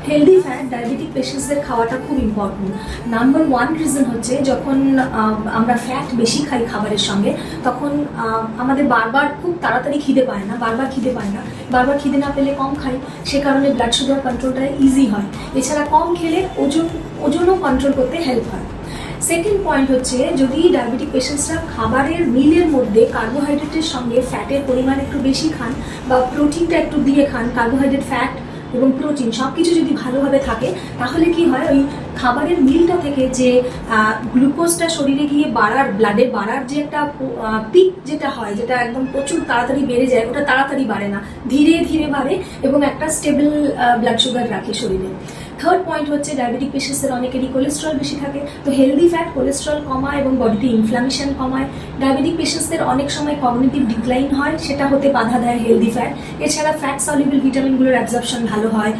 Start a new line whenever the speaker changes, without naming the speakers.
Healthy fat diabetic পেশেন্টসদের খাওয়াটা খুব important. Number one reason হচ্ছে যখন আমরা ফ্যাট বেশি খাই খাবারের সঙ্গে, তখন আমাদের বারবার খুব তাড়াতাড়ি খিদে পায় না, বারবার খিদে না পেলে কম খাই, সে কারণে ব্লাড সুগার কন্ট্রোলটা ইজি হয়। এছাড়া কম খেলে ওজনও কন্ট্রোল করতে হেল্প হয়। সেকেন্ড পয়েন্ট হচ্ছে, যদি ডায়াবেটিক পেশেন্টসরা খাবারের মিলের মধ্যে কার্বোহাইড্রেটের সঙ্গে ফ্যাটের পরিমাণ একটু বেশি খান বা প্রোটিনটা একটু দিয়ে খান, কার্বোহাইড্রেট, ফ্যাট এবং প্রোটিন সব কিছু যদি ভালোভাবে থাকে, তাহলে কি হয়, ওই খাবারের মিলটা থেকে যে গ্লুকোজটা শরীরে গিয়ে ব্লাডে বাড়ার যে একটা পিক যেটা হয়, যেটা একদম প্রচুর তাড়াতাড়ি বেড়ে যায়, ওটা তাড়াতাড়ি বাড়ে না, ধীরে ধীরে বাড়ে এবং একটা স্টেবল ব্লাড সুগার রাখে শরীরে। থার্ড পয়েন্ট হচ্ছে, ডায়াবেটিক পেশেন্টসের অনেকেরই কোলেস্ট্রল বেশি থাকে, তো হেলদি ফ্যাট কোলেস্ট্রল কমায় এবং বডিতে ইনফ্লামেশন কমায়। ডায়াবেটিক পেশেন্টসদের অনেক সময় কগনিটিভ ডিক্লাইন হয়, সেটা হতে বাধা দেয় হেলদি ফ্যাট। এছাড়া ফ্যাট সলিউবল ভিটামিনগুলোর অ্যাবজর্পশন ভালো হয়।